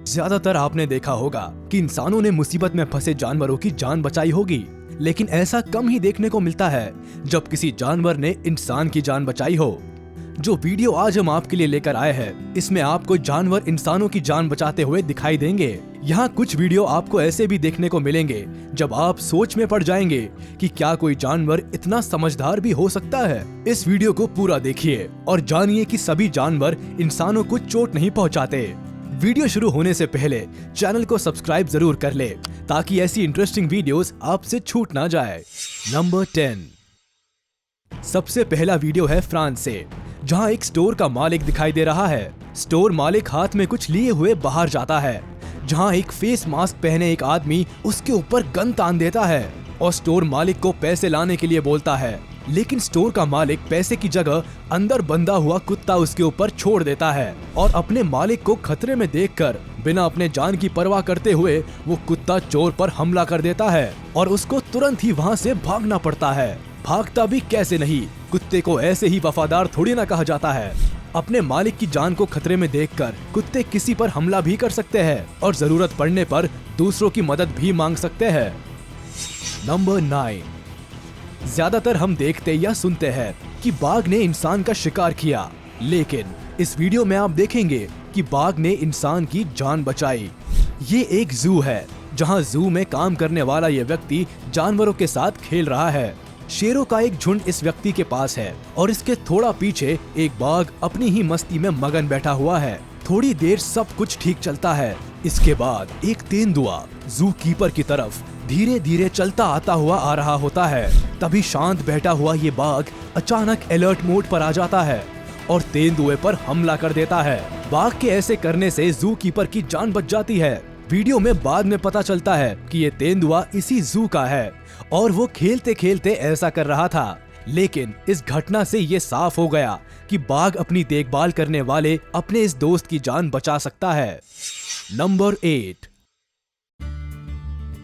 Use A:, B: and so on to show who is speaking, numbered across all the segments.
A: ज्यादातर आपने देखा होगा कि इंसानों ने मुसीबत में फंसे जानवरों की जान बचाई होगी, लेकिन ऐसा कम ही देखने को मिलता है जब किसी जानवर ने इंसान की जान बचाई हो। जो वीडियो आज हम आपके लिए लेकर आए हैं, इसमें आपको जानवर इंसानों की जान बचाते हुए दिखाई देंगे। यहाँ कुछ वीडियो आपको ऐसे भी देखने को मिलेंगे जब आप सोच में पड़ जाएंगे कि क्या कोई जानवर इतना समझदार भी हो सकता है। इस वीडियो को पूरा देखिए और जानिए कि सभी जानवर इंसानों को चोट नहीं पहुँचाते। वीडियो शुरू होने से पहले चैनल को सब्सक्राइब जरूर कर ले ताकि ऐसी इंटरेस्टिंग वीडियोस आपसे छूट ना जाए। नंबर 10। सबसे पहला वीडियो है फ्रांस से, जहां एक स्टोर का मालिक दिखाई दे रहा है। स्टोर मालिक हाथ में कुछ लिए हुए बाहर जाता है, जहां एक फेस मास्क पहने एक आदमी उसके ऊपर गन तान देता है और स्टोर मालिक को पैसे लाने के लिए बोलता है, लेकिन स्टोर का मालिक पैसे की जगह अंदर बंधा हुआ कुत्ता उसके ऊपर छोड़ देता है और अपने मालिक को खतरे में देखकर बिना अपने जान की परवाह करते हुए वो कुत्ता चोर पर हमला कर देता है और उसको तुरंत ही वहाँ से भागना पड़ता है। भागता भी कैसे नहीं, कुत्ते को ऐसे ही वफादार थोड़ी ना कहा जाता है। अपने मालिक की जान को खतरे में देखकर कुत्ते किसी पर हमला भी कर सकते हैं और जरूरत पड़ने पर दूसरों की मदद भी मांग सकते हैं। नंबर 9। ज्यादातर हम देखते या सुनते हैं कि बाघ ने इंसान का शिकार किया, लेकिन इस वीडियो में आप देखेंगे कि बाघ ने इंसान की जान बचाई। ये एक जू है, जहां जू में काम करने वाला ये व्यक्ति जानवरों के साथ खेल रहा है। शेरों का एक झुंड इस व्यक्ति के पास है और इसके थोड़ा पीछे एक बाघ अपनी ही मस्ती में मगन बैठा हुआ है। थोड़ी देर सब कुछ ठीक चलता है। इसके बाद एक तेंदुआ जू कीपर की तरफ धीरे धीरे चलता आता हुआ आ रहा होता है। तभी शांत बैठा हुआ ये बाघ अचानक अलर्ट मोड पर आ जाता है और तेंदुए पर हमला कर देता है। बाघ के ऐसे करने से जू कीपर की जान बच जाती है। वीडियो में बाद में पता चलता है कि ये तेंदुआ इसी जू का है और वो खेलते खेलते ऐसा कर रहा था, लेकिन इस घटना से ये साफ हो गया कि बाघ अपनी देखभाल करने वाले अपने इस दोस्त की जान बचा सकता है। नंबर 8।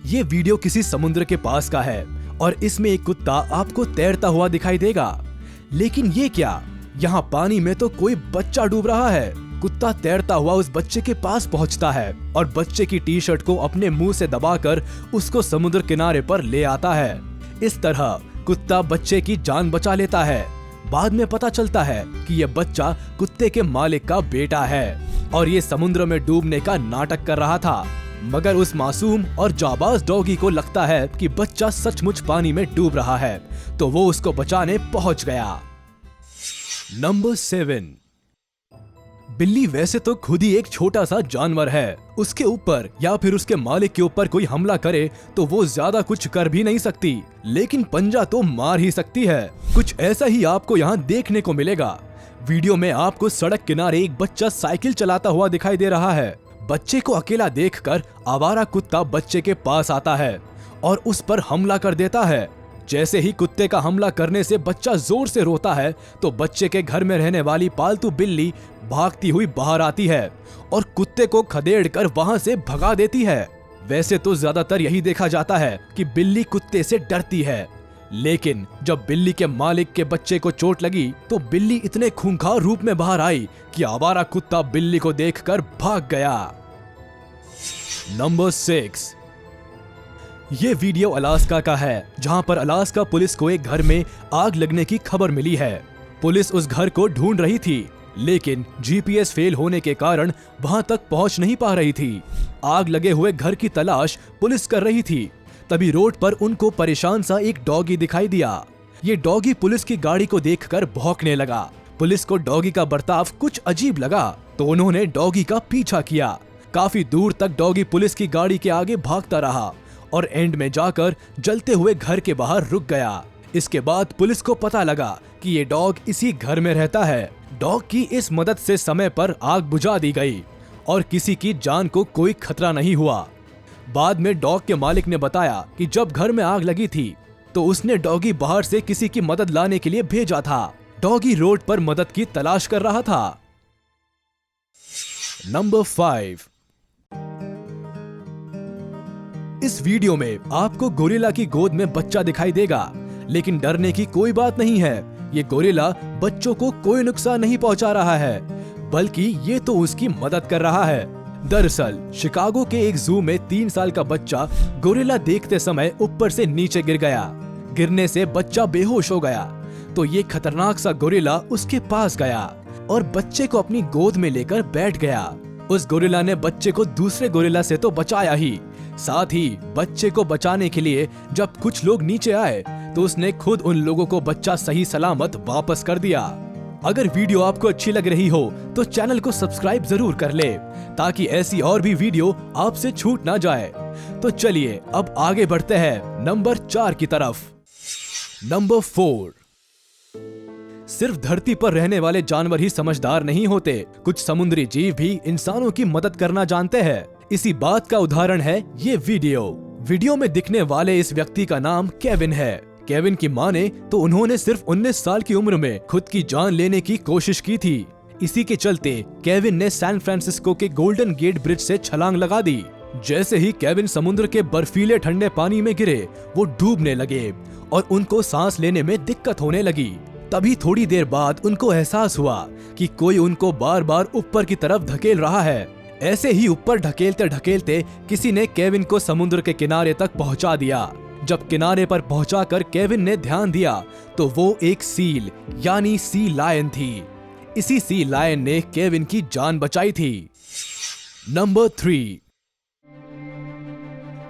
A: ये वीडियो किसी समुद्र के पास का है और इसमें एक कुत्ता आपको तैरता हुआ दिखाई देगा, लेकिन ये क्या, यहाँ पानी में तो कोई बच्चा डूब रहा है। कुत्ता तैरता हुआ उस बच्चे के पास पहुँचता है और बच्चे की टी शर्ट को अपने मुंह से दबाकर उसको समुद्र किनारे पर ले आता है। इस तरह कुत्ता बच्चे की जान बचा लेता है। बाद में पता चलता है कि यह बच्चा कुत्ते के मालिक का बेटा है और ये समुद्र में डूबने का नाटक कर रहा था, मगर उस मासूम और जाबाज डॉगी को लगता है कि बच्चा सचमुच पानी में डूब रहा है, तो वो उसको बचाने पहुंच गया। नंबर 7। बिल्ली वैसे तो खुद ही एक छोटा सा जानवर है। उसके ऊपर या फिर उसके मालिक के ऊपर कोई हमला करे तो वो ज्यादा कुछ कर भी नहीं सकती, लेकिन पंजा तो मार ही सकती है। कुछ ऐसा ही आपको यहाँ देखने को मिलेगा। वीडियो में आपको सड़क किनारे एक बच्चा साइकिल चलाता हुआ दिखाई दे रहा है। बच्चे को अकेला देखकर आवारा कुत्ता बच्चे के पास आता है और उस पर हमला कर देता है। जैसे ही कुत्ते का हमला करने से बच्चा जोर से रोता है तो बच्चे के घर में रहने वाली पालतू बिल्ली भागती हुई बाहर आती है और कुत्ते को खदेड़कर वहां से भगा देती है। वैसे तो ज्यादातर यही देखा जाता है कि बिल्ली कुत्ते से डरती है, लेकिन जब बिल्ली के मालिक के बच्चे को चोट लगी तो बिल्ली इतने खूंखार रूप में बाहर आई कि आवारा कुत्ता बिल्ली को देखकर भाग गया। नंबर 6। ये वीडियो अलास्का का है, जहां पर अलास्का पुलिस को एक घर में आग लगने की खबर मिली है। पुलिस उस घर को ढूंढ रही थी, लेकिन जीपीएस फेल होने के कारण वहां तक पहुंच नहीं पा रही थी। आग लगे हुए घर की तलाश पुलिस कर रही थी। तभी रोड पर उनको परेशान सा एक डॉगी दिखाई दिया। ये डॉगी पुलिस की गाड़ी को देखकर भौंकने लगा। पुलिस को डॉगी का बर्ताव कुछ अजीब लगा तो उन्होंने डॉगी का पीछा किया। काफी दूर तक डॉगी पुलिस की गाड़ी के आगे भागता रहा और एंड में जाकर जलते हुए घर के बाहर रुक गया। इसके बाद पुलिस को पता लगा कि ये डॉग इसी घर में रहता है। डॉग की इस मदद से समय पर आग बुझा दी गई और किसी की जान को कोई खतरा नहीं हुआ। बाद में डॉग के मालिक ने बताया कि जब घर में आग लगी थी तो उसने डॉगी बाहर से किसी की मदद लाने के लिए भेजा था। डॉगी रोड पर मदद की तलाश कर रहा था। नंबर 5। इस वीडियो में आपको गोरिल्ला की गोद में बच्चा दिखाई देगा, लेकिन डरने की कोई बात नहीं है। ये गोरिल्ला बच्चों को कोई नुकसान नहीं पहुंचा रहा है, बल्कि ये तो उसकी मदद कर रहा है। दरअसल शिकागो के एक जू में 3 साल का बच्चा गोरिल्ला देखते समय ऊपर से नीचे गिर गया। गिरने से बच्चा बेहोश हो गया तो ये खतरनाक सा गोरिल्ला उसके पास गया और बच्चे को अपनी गोद में लेकर बैठ गया। उस गोरिल्ला ने बच्चे को दूसरे गोरिल्ला से तो बचाया ही, साथ ही बच्चे को बचाने के लिए जब कुछ लोग नीचे आए तो उसने खुद उन लोगों को बच्चा सही सलामत वापस कर दिया। अगर वीडियो आपको अच्छी लग रही हो तो चैनल को सब्सक्राइब जरूर कर ले ताकि ऐसी और भी वीडियो आपसे छूट ना जाए। तो चलिए अब आगे बढ़ते हैं नंबर 4 की तरफ। नंबर 4। सिर्फ धरती पर रहने वाले जानवर ही समझदार नहीं होते, कुछ समुद्री जीव भी इंसानों की मदद करना जानते हैं। इसी बात का उदाहरण है ये वीडियो में दिखने वाले इस व्यक्ति का नाम केविन है। केविन की माने तो उन्होंने सिर्फ 19 साल की उम्र में खुद की जान लेने की कोशिश की थी। इसी के चलते केविन ने सैन फ्रांसिस्को के गोल्डन गेट ब्रिज से छलांग लगा दी। जैसे ही केविन समुद्र के बर्फीले ठंडे पानी में गिरे वो डूबने लगे और उनको सांस लेने में दिक्कत होने लगी। तभी थोड़ी देर बाद उनको एहसास हुआ कि कोई उनको बार बार ऊपर की तरफ धकेल रहा है। ऐसे ही ऊपर ढकेलते ढकेलते किसी ने केविन को समुद्र के किनारे तक पहुंचा दिया। जब किनारे पर पहुंचाकर केविन ने ध्यान दिया तो वो एक सील यानी सी लायन थी। इसी सी लायन ने केविन की जान बचाई थी। नंबर 3।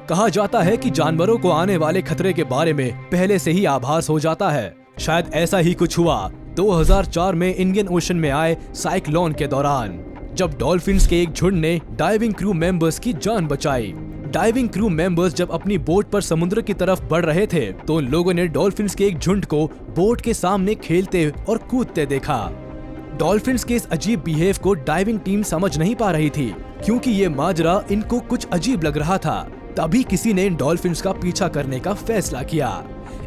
A: कहा जाता है कि जानवरों को आने वाले खतरे के बारे में पहले से ही आभास हो जाता है। शायद ऐसा ही कुछ हुआ 2004 में इंडियन ओशन में आए साइक्लोन के दौरान, जब डॉल्फिन्स के एक झुंड ने डाइविंग क्रू मेंबर्स की जान बचाई। डाइविंग क्रू मेंबर्स जब अपनी बोट पर समुद्र की तरफ बढ़ रहे थे तो उन लोगों ने डॉल्फिन्स के एक झुंड को बोट के सामने खेलते और कूदते देखा। डॉल्फिन्स के इस अजीब बिहेव को डाइविंग टीम समझ नहीं पा रही थी क्योंकि ये माजरा इनको कुछ अजीब लग रहा था। तभी किसी ने इन डॉल्फिन्स का पीछा करने का फैसला किया।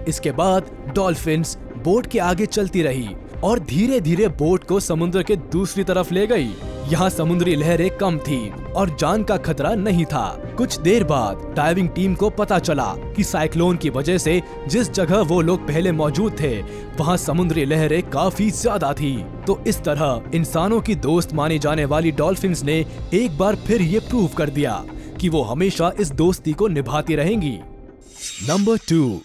A: इसके बाद डॉल्फिन्स बोट के आगे चलती रही और धीरे धीरे बोट को समुद्र के दूसरी तरफ ले गई। यहाँ समुद्री लहरें कम थी और जान का खतरा नहीं था। कुछ देर बाद डाइविंग टीम को पता चला कि साइक्लोन की वजह से जिस जगह वो लोग पहले मौजूद थे वहाँ समुद्री लहरें काफी ज्यादा थी। तो इस तरह इंसानों की दोस्त मानी जाने वाली डॉल्फिन्स ने एक बार फिर ये प्रूव कर दिया कि वो हमेशा इस दोस्ती को निभाती रहेंगी। नंबर 2।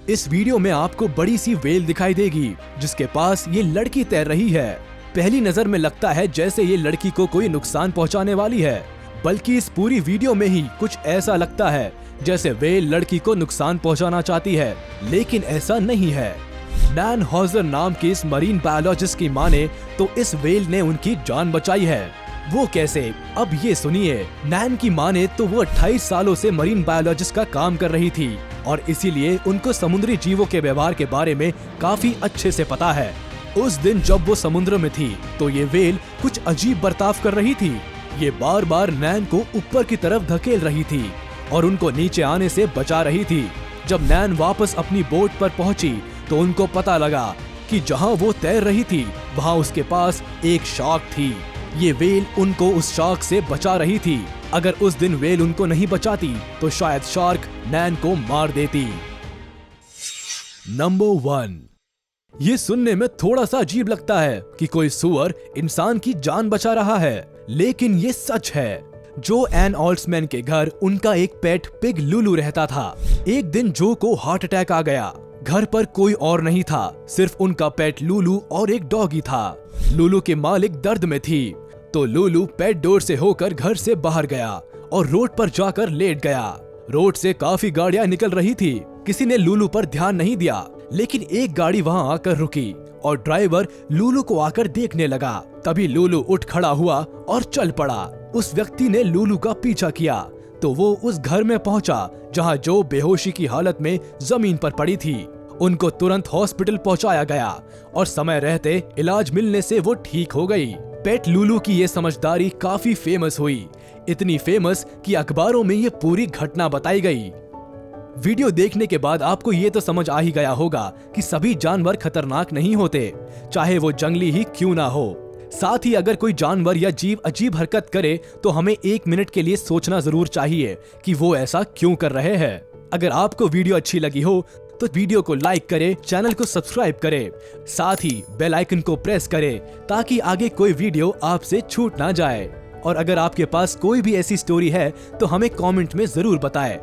A: इस वीडियो में आपको बड़ी सी व्हेल दिखाई देगी जिसके पास ये लड़की तैर रही है। पहली नजर में लगता है जैसे ये लड़की को कोई नुकसान पहुंचाने वाली है, बल्कि इस पूरी वीडियो में ही कुछ ऐसा लगता है जैसे व्हेल लड़की को नुकसान पहुंचाना चाहती है, लेकिन ऐसा नहीं है। नैन हॉजर नाम की इस मरीन बायोलॉजिस्ट की माने तो इस व्हेल ने उनकी जान बचाई है। वो कैसे, अब ये सुनिए। नैन की माने तो वो 28 सालों से मरीन बायोलॉजिस्ट का काम कर रही थी और इसीलिए उनको समुद्री जीवों के व्यवहार के बारे में काफी अच्छे से पता है। उस दिन जब वो समुद्र में थी तो ये व्हेल कुछ अजीब बर्ताव कर रही थी। ये बार बार नैन को ऊपर की तरफ धकेल रही थी और उनको नीचे आने से बचा रही थी। जब नैन वापस अपनी बोट पर पहुंची तो उनको पता लगा कि जहां वो तैर रही थी वहां उसके पास एक शार्क थी। ये व्हेल उनको उस शार्क से बचा रही थी। अगर उस दिन व्हेल उनको नहीं बचाती तो शायद शार्क नैन को मार देती। नंबर 1। ये सुनने में थोड़ा सा अजीब लगता है कि कोई सुअर इंसान की जान बचा रहा है, लेकिन ये सच है। जो एन ऑल्ट्समैन के घर उनका एक पेट पिग लूलू रहता था। एक दिन जो को हार्ट अटैक आ गया। घर पर कोई और नहीं था, सिर्फ उनका पेट लूलू और एक डॉगी था। लूलू के मालिक दर्द में थी तो लूलू पेट डोर से होकर घर से बाहर गया और रोड पर जाकर लेट गया। रोड से काफी गाड़ियां निकल रही थी। किसी ने लूलू पर ध्यान नहीं दिया, लेकिन एक गाड़ी वहां आकर रुकी और ड्राइवर लूलू को आकर देखने लगा। तभी लूलू उठ खड़ा हुआ और चल पड़ा। उस व्यक्ति ने लूलू का पीछा किया तो वो उस घर में पहुंचा जहां जो बेहोशी की हालत में जमीन पर पड़ी थी। उनको तुरंत हॉस्पिटल पहुंचाया गया और समय रहते इलाज मिलने से वो ठीक हो गई। पेट लूलू की ये समझदारी काफी फेमस हुई, इतनी फेमस कि अखबारों में ये पूरी घटना बताई गई। वीडियो देखने के बाद आपको ये तो समझ आ ही गया होगा कि सभी जानवर खतरनाक नहीं होते, चाहे वो जंगली ही क्यों ना हो। साथ ही अगर कोई जानवर या जीव अजीब हरकत करे तो हमें 1 मिनट के लिए सोचना जरूर चाहिए कि वो ऐसा क्यों कर रहे हैं। अगर आपको वीडियो अच्छी लगी हो तो वीडियो को लाइक करें, चैनल को सब्सक्राइब करें, साथ ही बेल आइकन को प्रेस करें ताकि आगे कोई वीडियो आपसे छूट ना जाए। और अगर आपके पास कोई भी ऐसी स्टोरी है तो हमें कमेंट में जरूर बताएं।